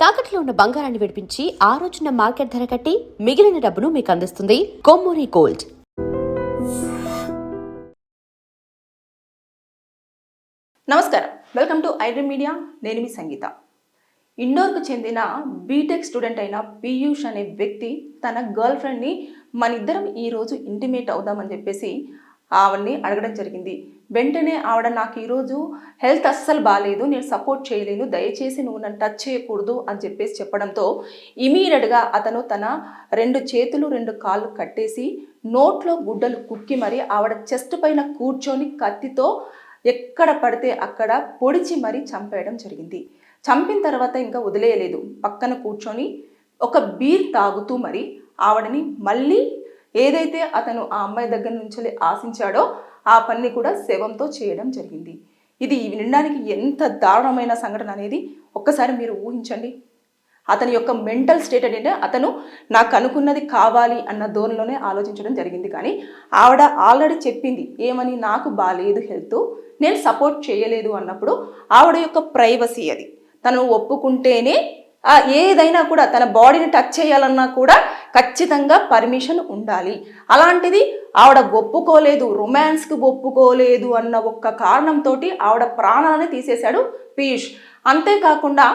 తాకట్లో ఉన్న బంగారాన్ని విడిపించి ఆ రోజున మార్కెట్ ధర కట్టి మిగిలిన డబ్బును మీకు అందిస్తుంది కొమ్మూరి గోల్డ్. నమస్కారం, వెల్కమ్ టు ఐడ్రీమ్ మీడియా. నేను మీ సంగీత. ఇండోర్కు చెందిన బీటెక్ స్టూడెంట్ అయిన పీయూష్ అనే వ్యక్తి తన గర్ల్ ఫ్రెండ్ని మన ఇద్దరం ఈరోజు ఇంటిమేట్ అవుదామని చెప్పేసి ఆవిడ్ని అడగడం జరిగింది. వెంటనే ఆవిడ నాకు ఈరోజు హెల్త్ అస్సలు బాగాలేదు, నేను సపోర్ట్ చేయలేను, దయచేసి నువ్వు నన్ను టచ్ చేయకూడదు అని చెప్పేసి చెప్పడంతో ఇమీడియట్గా అతను తన 2 చేతులు 2 కాళ్ళు కట్టేసి నోట్లో గుడ్డలు కుక్కి మరి ఆవిడ చెస్ట్ పైన కూర్చొని కత్తితో ఎక్కడ పడితే అక్కడ పొడిచి మరీ చంపేయడం జరిగింది. చంపిన తర్వాత ఇంకా వదిలేయలేదు, పక్కన కూర్చొని ఒక బీర్ తాగుతూ మరి ఆవిడని మళ్ళీ ఏదైతే అతను ఆ అమ్మాయి దగ్గర నుంచి ఆశించాడో ఆ పని కూడా శవంతో చేయడం జరిగింది. ఇది వినడానికి ఎంత దారుణమైన సంఘటన అనేది ఒక్కసారి మీరు ఊహించండి. అతని యొక్క మెంటల్ స్టేట్ అంటే అతను నాకు అనుకున్నది కావాలి అన్న ధోరణిలోనే ఆలోచించడం జరిగింది. కానీ ఆవిడ ఆల్రెడీ చెప్పింది ఏమని, నాకు బాగాలేదు హెల్త్, నేను సపోర్ట్ చేయలేదు అన్నప్పుడు ఆవిడ యొక్క ప్రైవసీ అది. తను ఒప్పుకుంటేనే ఏదైనా కూడా తన బాడీని టచ్ చేయాలన్నా కూడా ఖచ్చితంగా పర్మిషన్ ఉండాలి. అలాంటిది ఆవిడ ఒప్పుకోలేదు, రొమాన్స్కి ఒప్పుకోలేదు అన్న ఒక్క కారణంతో ఆవిడ ప్రాణాలని తీసేశాడు పీయూష్. అంతేకాకుండా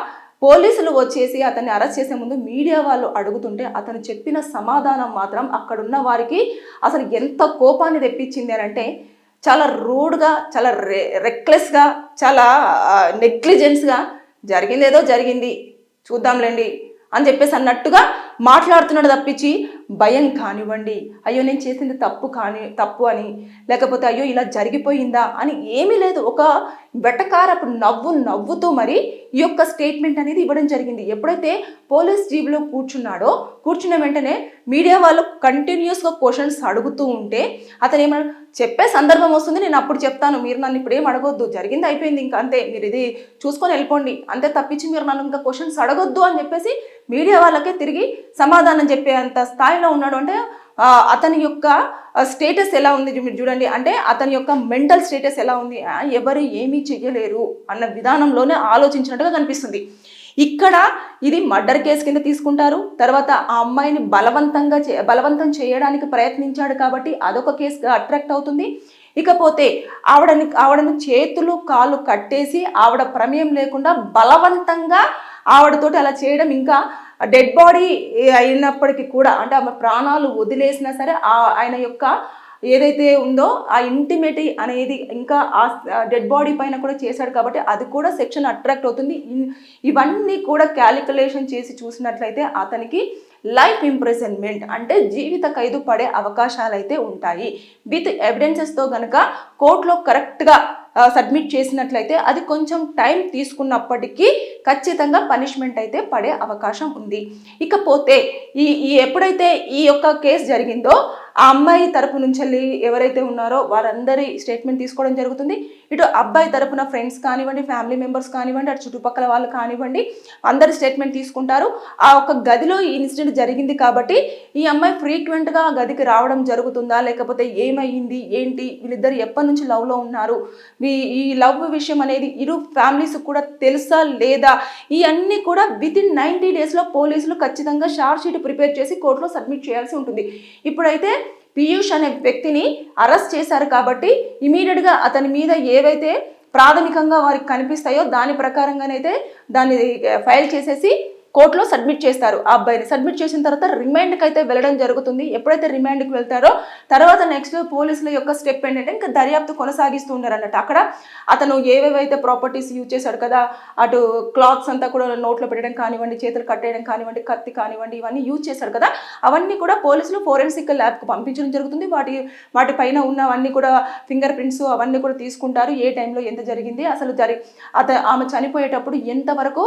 పోలీసులు వచ్చేసి అతన్ని అరెస్ట్ చేసే ముందు మీడియా వాళ్ళు అడుగుతుంటే అతను చెప్పిన సమాధానం మాత్రం అక్కడున్న వారికి అసలు ఎంత కోపాన్ని తెప్పించింది అని అంటే, చాలా రూడ్గా, చాలా రెక్లెస్గా, చాలా నెగ్లిజెన్స్గా జరిగిందేదో జరిగింది చూద్దాంలేండి అని చెప్పేసి అన్నట్టుగా మాట్లాడుతున్నాడు తప్పించి భయం కానివ్వండి, అయ్యో నేను చేసింది తప్పు అని, లేకపోతే అయ్యో ఇలా జరిగిపోయిందా అని ఏమీ లేదు. ఒక వెటకారపు నవ్వుతూ మరి ఈ యొక్క స్టేట్మెంట్ అనేది ఇవ్వడం జరిగింది. ఎప్పుడైతే పోలీస్ జీబులో కూర్చున్న వెంటనే మీడియా వాళ్ళు కంటిన్యూస్గా క్వశ్చన్స్ అడుగుతూ ఉంటే అతను ఏమన్నా చెప్పే సందర్భం వస్తుంది, నేను అప్పుడు చెప్తాను, మీరు నన్ను ఇప్పుడు ఏం అడగొద్దు, జరిగింది అయిపోయింది, ఇంకా అంతే, మీరు ఇది చూసుకొని వెళ్ళిపోండి, అంతే తప్పించి మీరు నన్ను ఇంకా క్వశ్చన్స్ అడగొద్దు అని చెప్పేసి మీడియా వాళ్ళకే తిరిగి సమాధానం చెప్పే అంత స్థాయిలో ఉన్నాడు. అంటే అతని యొక్క స్టేటస్ ఎలా ఉంది మీరు చూడండి. అంటే అతని యొక్క మెంటల్ స్టేటస్ ఎలా ఉంది, ఎవరు ఏమీ చెయ్యలేరు అన్న విధానంలోనే ఆలోచించినట్టుగా కనిపిస్తుంది. ఇక్కడ ఇది మర్డర్ కేసు కింద తీసుకుంటారు. తర్వాత ఆ అమ్మాయిని బలవంతం చేయడానికి ప్రయత్నించాడు కాబట్టి అదొక కేసుగా అట్రాక్ట్ అవుతుంది. ఇకపోతే ఆవిడను చేతులు కాళ్ళు కట్టేసి ఆవిడ ప్రమేయం లేకుండా బలవంతంగా ఆవిడతోటి అలా చేయడం, ఇంకా డెడ్ బాడీ అయినప్పటికీ కూడా అంటే ఆమె ప్రాణాలు వదిలేసినా సరే ఆయన యొక్క ఏదైతే ఉందో ఆ ఇంటిమేటీ అనేది ఇంకా ఆ డెడ్ బాడీ పైన కూడా చేశాడు కాబట్టి అది కూడా సెక్షన్ అట్రాక్ట్ అవుతుంది. ఇవన్నీ కూడా క్యాలిక్యులేషన్ చేసి చూసినట్లయితే అతనికి లైఫ్ ఇంప్రిజన్మెంట్ అంటే జీవిత ఖైదు పడే అవకాశాలు అయితే ఉంటాయి. విత్ ఎవిడెన్సెస్తో కనుక కోర్టులో కరెక్ట్గా సబ్మిట్ చేసినట్లయితే అది కొంచెం టైం తీసుకున్నప్పటికీ ఖచ్చితంగా పనిష్మెంట్ అయితే పడే అవకాశం ఉంది. ఇకపోతే ఎప్పుడైతే ఈ యొక్క కేసు జరిగిందో ఆ అమ్మాయి తరపు నుంచి ఎవరైతే ఉన్నారో వారందరి స్టేట్మెంట్ తీసుకోవడం జరుగుతుంది. ఇటు అబ్బాయి తరపున ఫ్రెండ్స్ కానివ్వండి, ఫ్యామిలీ మెంబర్స్ కానివ్వండి, అటు చుట్టుపక్కల వాళ్ళు కానివ్వండి, అందరి స్టేట్మెంట్ తీసుకుంటారు. ఆ ఒక గదిలో ఈ ఇన్సిడెంట్ జరిగింది కాబట్టి ఈ అమ్మాయి ఫ్రీక్వెంట్గా ఆ గదికి రావడం జరుగుతుందా, లేకపోతే ఏమైంది ఏంటి, వీళ్ళిద్దరు ఎప్పటి నుంచి లవ్లో ఉన్నారు, ఈ లవ్ విషయం అనేది ఇరు ఫ్యామిలీస్ కూడా తెలుసా లేదా, ఇవన్నీ కూడా వితిన్ 90 డేస్లో పోలీసులు ఖచ్చితంగా షార్ట్ షీట్ ప్రిపేర్ చేసి కోర్టులో సబ్మిట్ చేయాల్సి ఉంటుంది. ఇప్పుడైతే పీయూష్ అనే వ్యక్తిని అరెస్ట్ చేశారు కాబట్టి ఇమీడియట్గా అతని మీద ఏవైతే ప్రాథమికంగా వారికి కనిపిస్తాయో దాని ప్రకారంగానైతే దాన్ని ఫైల్ చేసేసి కోర్టులో సబ్మిట్ చేస్తారు. ఆ అబ్బాయిని సబ్మిట్ చేసిన తర్వాత రిమాండ్కి అయితే వెళ్ళడం జరుగుతుంది. ఎప్పుడైతే రిమాండ్కి వెళ్తారో తర్వాత నెక్స్ట్ పోలీసుల యొక్క స్టెప్ ఏంటంటే ఇంకా దర్యాప్తు కొనసాగిస్తూ ఉన్నారు అన్నట్టు. అక్కడ అతను ఏవేవైతే ప్రాపర్టీస్ యూజ్ చేశాడు కదా, అటు క్లాత్స్ అంతా కూడా నోట్లో పెట్టడం కానివ్వండి, చేతులు కట్టేయడం కానివ్వండి, కత్తి కానివ్వండి, ఇవన్నీ యూజ్ చేశాడు కదా, అవన్నీ కూడా పోలీసులు ఫోరెన్సిక్ ల్యాబ్కు పంపించడం జరుగుతుంది. వాటి పైన ఉన్నవన్నీ కూడా ఫింగర్ ప్రింట్స్ అవన్నీ కూడా తీసుకుంటారు. ఏ టైంలో ఎంత జరిగింది, అసలు ఆమె చనిపోయేటప్పుడు ఎంతవరకు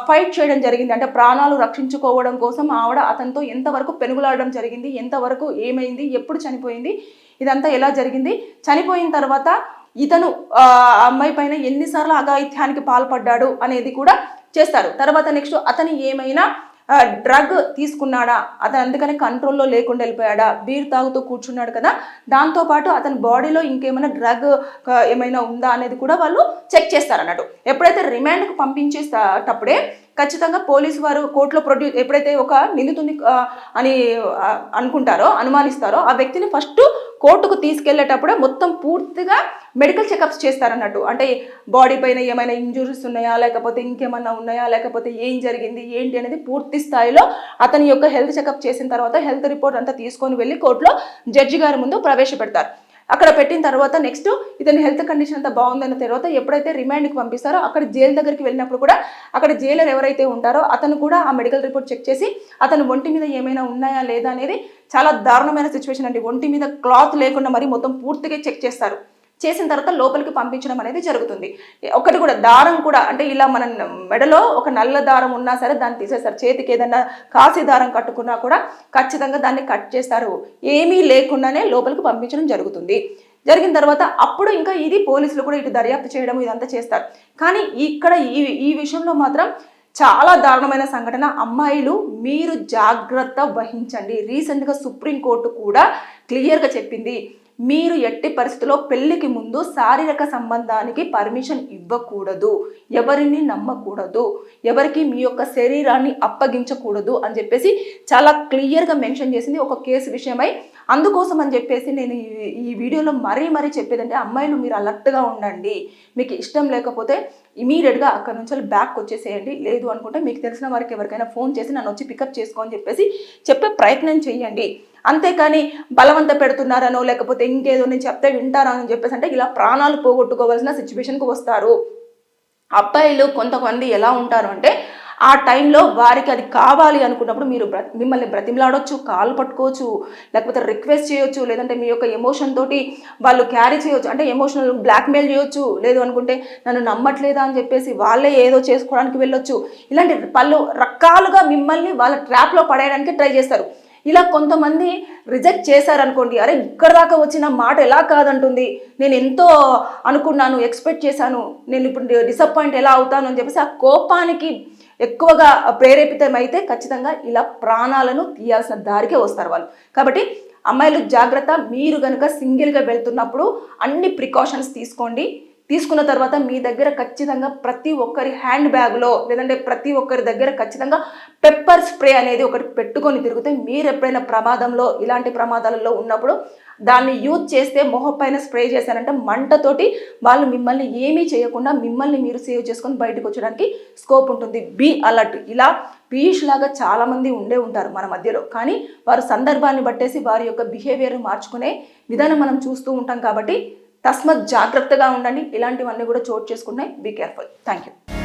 ఫైట్ చేయడం జరిగింది, అంటే ప్రాణాలు రక్షించుకోవడం కోసం ఆవిడ అతనితో ఎంతవరకు పెనుగులాడడం జరిగింది, ఎంతవరకు ఏమైంది, ఎప్పుడు చనిపోయింది, ఇదంతా ఎలా జరిగింది, చనిపోయిన తర్వాత ఇతను అమ్మాయి పైన ఎన్నిసార్లు అఘాయిత్యానికి పాల్పడ్డాడు అనేది కూడా చేస్తారు. తర్వాత నెక్స్ట్ అతను ఏమైనా డ్రగ్ తీసుకున్నాడా, అతను అందుకనే కంట్రోల్లో లేకుండా వెళ్ళిపోయాడా, బీర్ తాగుతూ కూర్చున్నాడు కదా, దాంతోపాటు అతని బాడీలో ఇంకేమైనా డ్రగ్ ఏమైనా ఉందా అనేది కూడా వాళ్ళు చెక్ చేస్తారన్నట్టు. ఎప్పుడైతే రిమాండ్కు పంపించేటప్పుడే ఖచ్చితంగా పోలీసు వారు కోర్టులో ఎప్పుడైతే ఒక నిందితుని అని అనుమానిస్తారో ఆ వ్యక్తిని ఫస్ట్ కోర్టుకు తీసుకెళ్లేటప్పుడే మొత్తం పూర్తిగా మెడికల్ చెకప్స్ చేస్తారన్నట్టు. అంటే బాడీ పైన ఏమైనా ఇంజురీస్ ఉన్నాయా, లేకపోతే ఇంకేమన్నా ఉన్నాయా, లేకపోతే ఏం జరిగింది ఏంటి అనేది పూర్తి స్థాయిలో అతని యొక్క హెల్త్ చెకప్ చేసిన తర్వాత హెల్త్ రిపోర్ట్ అంతా తీసుకొని వెళ్ళి కోర్టులో జడ్జి గారి ముందు ప్రవేశపెడతారు. అక్కడ పెట్టిన తర్వాత నెక్స్ట్ ఇతని హెల్త్ కండిషన్ అంతా బాగుందన్న తర్వాత ఎప్పుడైతే రిమాండ్కి పంపిస్తారో అక్కడ జైలు దగ్గరికి వెళ్ళినప్పుడు కూడా అక్కడ జైలర్ ఎవరైతే ఉంటారో అతను కూడా ఆ మెడికల్ రిపోర్ట్ చెక్ చేసి అతను ఒంటి మీద ఏమైనా ఉన్నాయా లేదా అనేది చాలా దారుణమైన సిచ్యువేషన్ అండి. ఒంటి మీద క్లాత్ లేకుండా మరి మొత్తం పూర్తిగా చెక్ చేస్తారు. చేసిన తర్వాత లోపలికి పంపించడం అనేది జరుగుతుంది. ఒకటి కూడా దారం కూడా అంటే ఇలా మన మెడలో ఒక నల్ల దారం ఉన్నా సరే దాన్ని తీసేస్తారు. చేతికి ఏదైనా కాసి దారం కట్టుకున్నా కూడా ఖచ్చితంగా దాన్ని కట్ చేస్తారు. ఏమీ లేకుండానే లోపలికి పంపించడం జరుగుతుంది. జరిగిన తర్వాత అప్పుడు ఇంకా ఇది పోలీసులు కూడా ఇటు దర్యాప్తు చేయడం ఇదంతా చేస్తారు. కానీ ఇక్కడ ఈ విషయంలో మాత్రం చాలా దారుణమైన సంఘటన. అమ్మాయిలు మీరు జాగ్రత్త వహించండి. రీసెంట్గా సుప్రీంకోర్టు కూడా క్లియర్గా చెప్పింది, మీరు ఎట్టి పరిస్థితుల్లో పెళ్లికి ముందు శారీరక సంబంధానికి పర్మిషన్ ఇవ్వకూడదు, ఎవరిని నమ్మకూడదు, ఎవరికి మీ యొక్క శరీరాన్ని అప్పగించకూడదు అని చెప్పేసి చాలా క్లియర్గా మెన్షన్ చేసింది ఒక కేసు విషయమై. అందుకోసం అని చెప్పేసి నేను ఈ వీడియోలో మరీ చెప్పేదంటే అమ్మాయిలు మీరు అలర్ట్గా ఉండండి. మీకు ఇష్టం లేకపోతే ఇమీడియట్గా అక్కడ నుంచి బ్యాక్ వచ్చేసేయండి. లేదు అనుకుంటే మీకు తెలిసిన వారికి ఎవరికైనా ఫోన్ చేసి నన్ను వచ్చి పికప్ చేసుకోని చెప్పేసి చెప్పే ప్రయత్నం చేయండి. అంతేకాని బలవంత పెడుతున్నారనో లేకపోతే ఇంకేదో నేను చెప్తే వింటారని చెప్పేసి అంటే ఇలా ప్రాణాలు పోగొట్టుకోవాల్సిన సిచ్యువేషన్కి వస్తారు. అబ్బాయిలు కొంతమంది ఎలా ఉంటారు అంటే ఆ టైంలో వారికి అది కావాలి అనుకున్నప్పుడు మీరు మిమ్మల్ని బ్రతిమలాడొచ్చు, కాలు పట్టుకోవచ్చు, లేకపోతే రిక్వెస్ట్ చేయొచ్చు, లేదంటే మీ యొక్క ఎమోషన్ తోటి వాళ్ళు క్యారీ చేయొచ్చు, అంటే ఎమోషనల్ బ్లాక్మెయిల్ చేయొచ్చు. లేదు అనుకుంటే నన్ను నమ్మట్లేదా అని చెప్పేసి వాళ్ళే ఏదో చేసుకోవడానికి వెళ్ళొచ్చు. ఇలాంటి పలు రకాలుగా మిమ్మల్ని వాళ్ళ ట్రాప్లో పడేయడానికి ట్రై చేస్తారు. ఇలా కొంతమంది రిజెక్ట్ చేశారనుకోండి, అరే ఇక్కడ దాకా వచ్చిన మాట ఎలా కాదంటుంది, నేను ఎంతో అనుకున్నాను, ఎక్స్పెక్ట్ చేశాను, నేను ఇప్పుడు డిసప్పాయింట్ ఎలా అవుతాను అని చెప్పేసి ఆ కోపానికి ఎక్కువగా ప్రేరేపితమైతే ఖచ్చితంగా ఇలా ప్రాణాలను తీయాల్సిన దారికే వస్తారు వాళ్ళు. కాబట్టి అమ్మాయిలు జాగ్రత్త. మీరు కనుక సింగిల్గా వెళ్తున్నప్పుడు అన్ని ప్రికాషన్స్ తీసుకోండి. తీసుకున్న తర్వాత మీ దగ్గర ఖచ్చితంగా ప్రతి ఒక్కరి హ్యాండ్ బ్యాగ్లో లేదంటే ప్రతి ఒక్కరి దగ్గర ఖచ్చితంగా పెప్పర్ స్ప్రే అనేది ఒకటి పెట్టుకొని తిరిగితే మీరు ఎప్పుడైనా ఇలాంటి ప్రమాదాలలో ఉన్నప్పుడు దాన్ని యూజ్ చేస్తే మొహం పైన స్ప్రే చేశారంటే మంటతోటి వాళ్ళు మిమ్మల్ని ఏమీ చేయకుండా మిమ్మల్ని మీరు సేవ్ చేసుకొని బయటకు వచ్చడానికి స్కోప్ ఉంటుంది. Be alert. ఇలా పీయూష్ లాగా చాలామంది ఉంటారు మన మధ్యలో, కానీ వారు సందర్భాన్ని బట్టేసి వారి యొక్క బిహేవియర్ మార్చుకునే విధానం మనం చూస్తూ ఉంటాం. కాబట్టి తస్మత్ జాగ్రత్తగా ఉండండి. ఇలాంటివన్నీ కూడా చోటు చేసుకున్నాయి. Be careful. Thank you.